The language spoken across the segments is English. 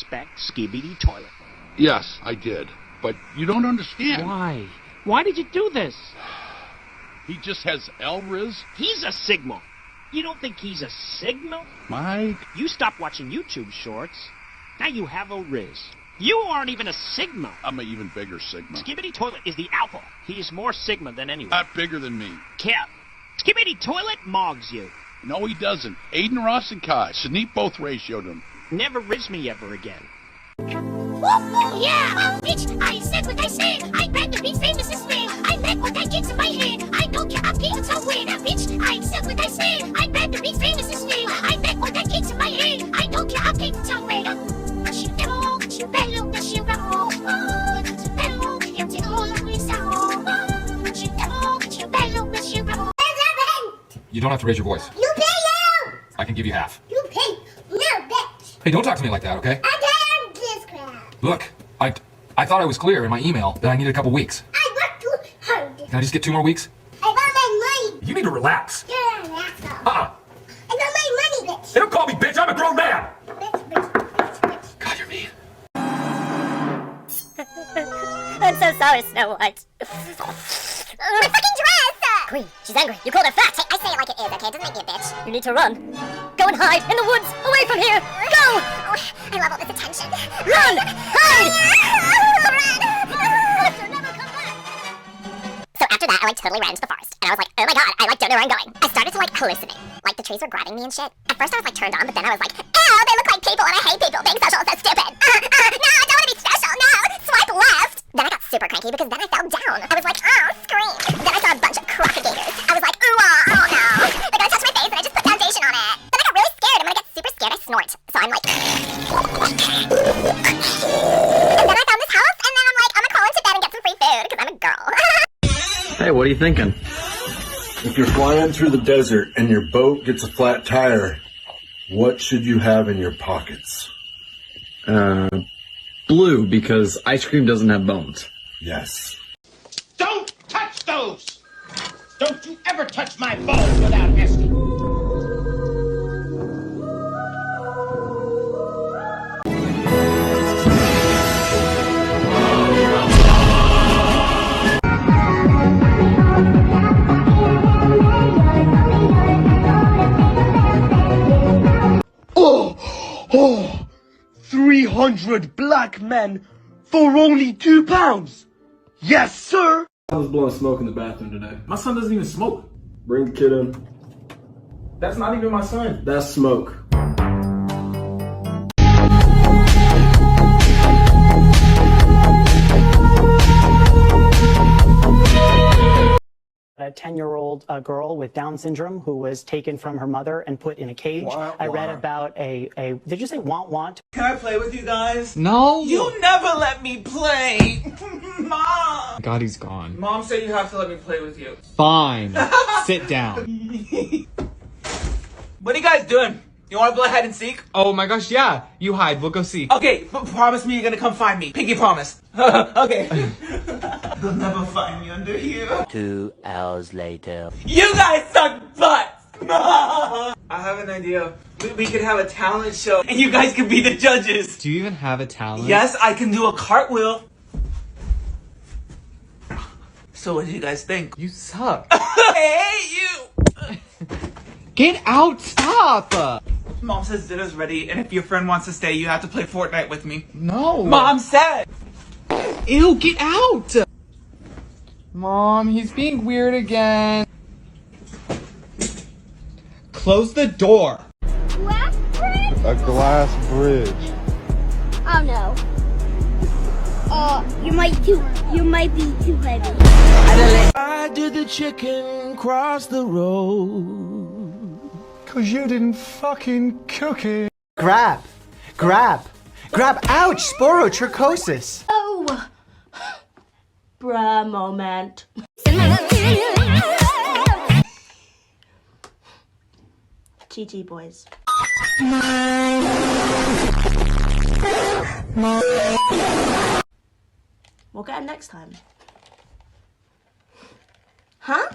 respect Skibidi Toilet. Yes, I did. But you don't understand. Why? Why did you do this? He just has L-Riz. He's a Sigma. You don't think he's a Sigma? Mike. You stopped watching YouTube shorts. Now you have a Riz. You aren't even a Sigma. I'm an even bigger Sigma. Skibidi Toilet is the alpha. He is more Sigma than anyone. Not bigger than me. Cap. Skibidi Toilet mogs you. No, he doesn't. Aiden Ross and Kai. Sneak both ratioed him. Never riz me ever again. Oh, yeah! Bitch, I said what I said! I bet the big famous is me! I bet what I get in my head! I don't care, I'm getting somewhere! Bitch, I said what I said! I bet the big famous is me! I bet what I get in my head! I don't care, I'm getting somewhere! You don't have to raise your voice. You pay you! I can give you half. You pay no, bitch! Hey, don't talk to me like that, okay? I got this crap! Look, I thought I was clear in my email that I needed a couple weeks. I worked too hard! Can I just get 2 more weeks? I want my money! You need to relax. You're an asshole! Uh-uh. I want my money, bitch! Hey, don't call me bitch, I'm a grown man! Bitch. God, you're mean. I'm so sorry, Snow White. My fucking dress! Queen, she's angry. You called her fat. Hey, I say it like it is, okay? It doesn't make me a bitch. You need to run. Go and hide in the woods, away from here. Go! Oh, I love all this attention. Run! Hide! So after that, I totally ran into the forest, and I was like, oh my god, I don't know where I'm going. I started to hallucinate, the trees were grabbing me and shit. At first I was turned on, but then I was like, ew, they look like people, and I hate people. Being social is so stupid. No, I don't want to be special. No, swipe left. Then I got super cranky because then I fell down. I was like, oh, scream. Then I saw a bunch of crocodilators. I was like, ooh, oh no, they're gonna touch my face, and I just put foundation on it. Then I got really scared, and when I get super scared, I snort. So I'm like, and then I found this house, and then I'm like, I'm gonna crawl into bed and get some free food because I'm a girl. Hey, what are you thinking? If you're flying through the desert and your boat gets a flat tire, what should you have in your pockets? Blue, because ice cream doesn't have bones. Yes. Don't touch those! Don't you ever touch my balls without asking. Oh, 300 black men for only £2. Yes, sir. I was blowing smoke in the bathroom today. My son doesn't even smoke. Bring the kid in. That's not even my son. That's smoke. A 10-year-old girl with Down syndrome who was taken from her mother and put in a cage. I read about did you say want? Can I play with you guys? No. You never let me play. Mom. God, he's gone. Mom said you have to let me play with you. Fine. Sit down. What are you guys doing? You want to play hide and seek? Oh my gosh, yeah. You hide. We'll go see. Okay, promise me you're gonna come find me. Pinky promise. Okay. They'll never find me under here. 2 hours later. You guys suck butt! I have an idea. We could have a talent show, and you guys could be the judges. Do you even have a talent? Yes, I can do a cartwheel. So what do you guys think? You suck. I hate you! Get out! Stop! Mom says dinner's ready, and if your friend wants to stay, you have to play Fortnite with me. No. Mom said! Ew, get out! Mom, he's being weird again. Close the door. Glass bridge? A glass bridge. Oh no. You might be too heavy. Why did the chicken cross the road? 'Cause you didn't fucking cook it. Grab! Ouch! Sporotrichosis! Oh! Bruh moment. GG boys. We'll get him next time. Huh?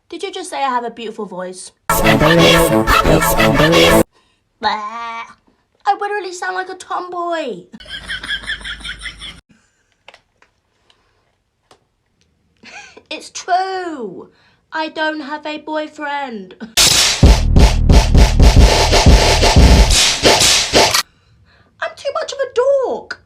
Did you just say say I have a beautiful voice. Blah. I literally sound like a tomboy. It's true. I don't have a boyfriend. I'm too much of a dork.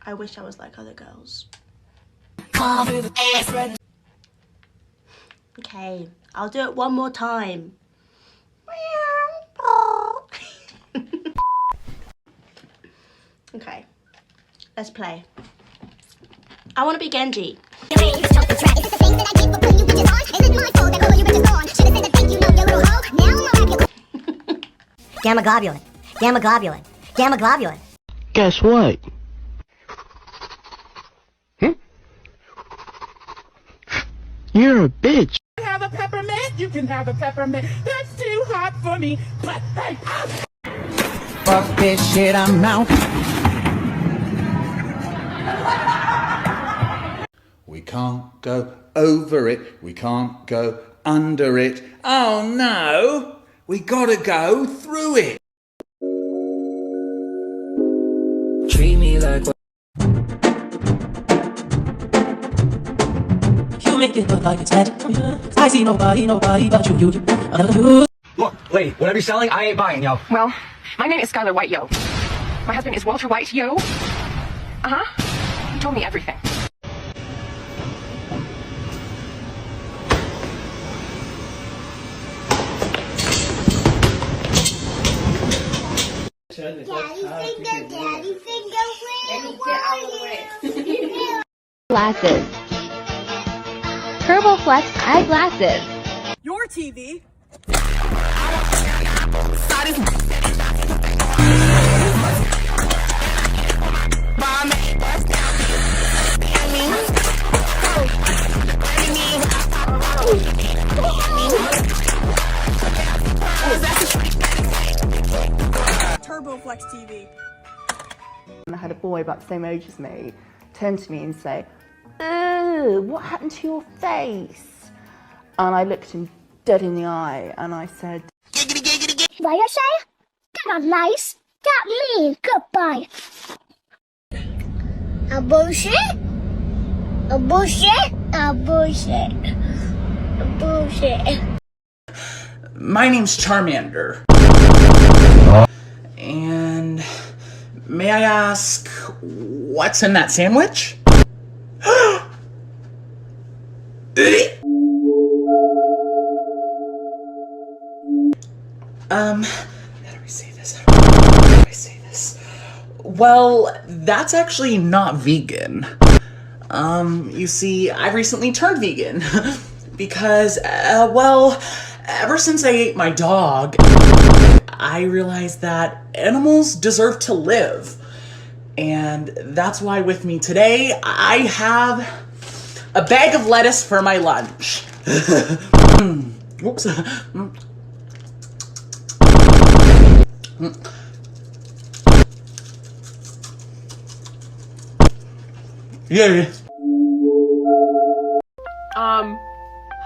I wish I was like other girls. Okay, I'll do it one more time. Okay, let's play. I want to be Genji. Gamma globulin. Gamma globulin. Gamma globulin. Guess what? You're a bitch. Have a peppermint? You can have a peppermint. That's too hot for me. But hey, fuck this shit, I'm out. We can't go over it. We can't go under it. Oh no! We gotta go through it. Treat me like what? You make it look like it's bad. I see nobody but you. Look, lady, whatever you're selling, I ain't buying, yo. Well, my name is Skylar White, yo. My husband is Walter White, yo. He told me everything. Daddy finger, where are you? Glasses. Turbo Flex eyeglasses. Your TV. Turbo Flex TV. I had a boy about the same age as me turn to me and say, "Ew, what happened to your face?" And I looked him dead in the eye and I said, What you say? That nice. That mean. Goodbye. A bullshit. A bullshit. A bullshit. A bullshit. My name's Charmander. And may I ask, what's in that sandwich? How do I say this? Well, that's actually not vegan. You see, I've recently turned vegan because, well, ever since I ate my dog, I realized that animals deserve to live. And that's why with me today, I have a bag of lettuce for my lunch. Whoops. Yeah.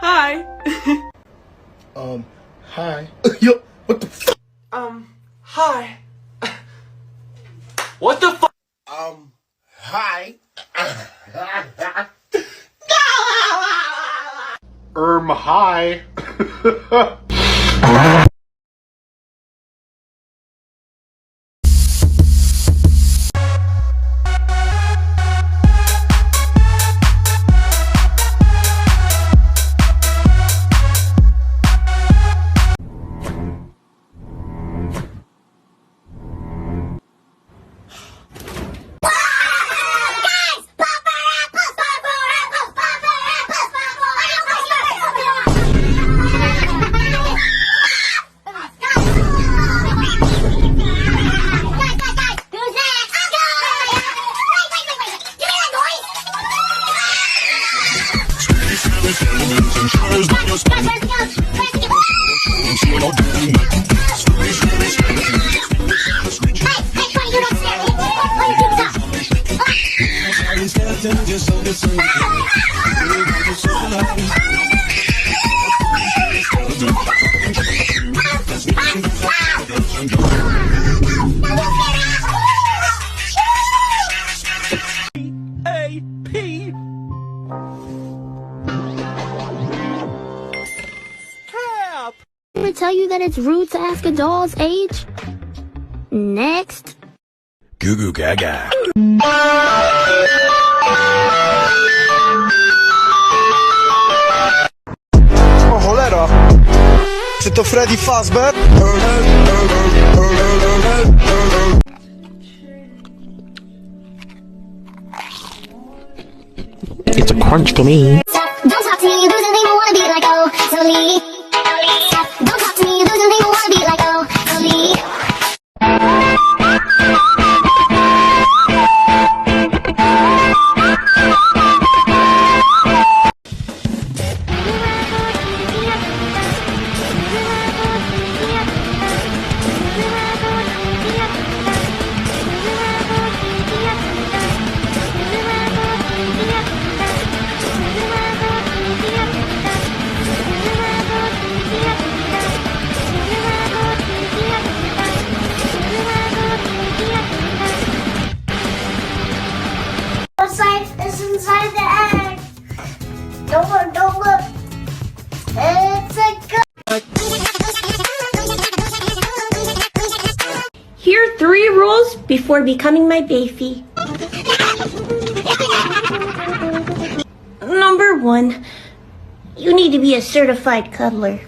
Hi. Hi. Yo, what the f? Hi. What the fuck? Hi. Hi. Hey, you don't scare me. Ever tell you that it's rude to ask a doll's age? Next. Goo goo gaga. Oh, cholera! Czy to Freddy Fazbear? It's a crunch to me. Don't talk to me, those and they don't wanna be like Totally. Don't talk to me, those and they don't wanna be like Totally. What's inside the egg? Don't look, don't look. It's a good. Here are 3 rules before becoming my baby. Number 1, you need to be a certified cuddler.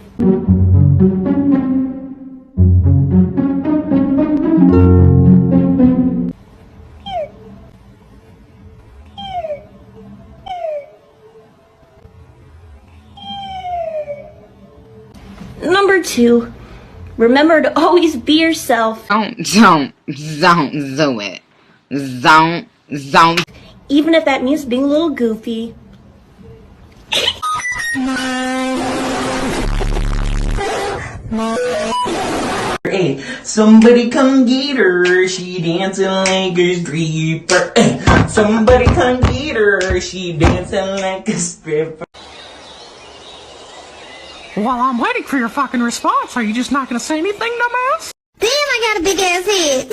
Number 2, remember to always be yourself. Don't do it. Don't. Even if that means being a little goofy. Hey, somebody come get her, she dancing like a stripper. Hey, somebody come get her, she dancing like a stripper. While I'm waiting for your fucking response, are you just not gonna say anything, dumbass? Damn, I got a big ass head.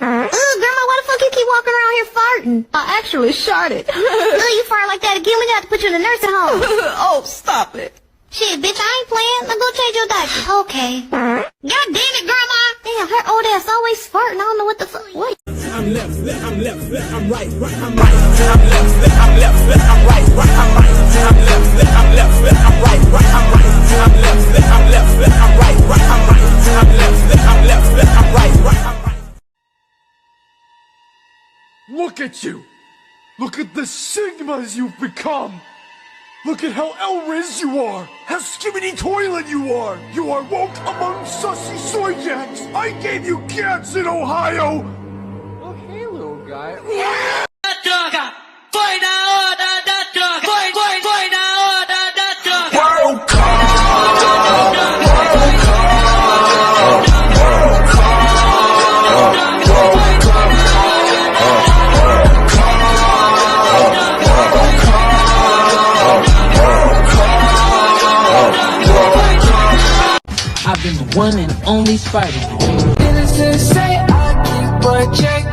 Grandma, why the fuck you keep walking around here farting? I actually sharted. You fart like that again, we got to put you in a nursing home. Oh, stop it. Shit, bitch, I ain't playing. Now go change your diaper. Okay. God damn it, Grandma. Damn, her old ass always farting. I don't know what the fuck. What? I'm left, I'm left, I'm right, I'm right. I'm left, I'm left, I'm right, I'm right. I'm left, I'm left, I'm right, I'm right. I'm left, I'm left, I'm right, I'm right. I'm left, I'm left, I'm right, I'm right. Look at you! Look at the Sigmas you've become! Look at how Elriz you are! How skibbity toilet you are! You are woke among sussy soy jacks! I gave you cats in Ohio! Okay, little guy. Foi na hora da troca! Foi na hora da troca! I've been the one and only Spider. Didn't say I'll keep a check.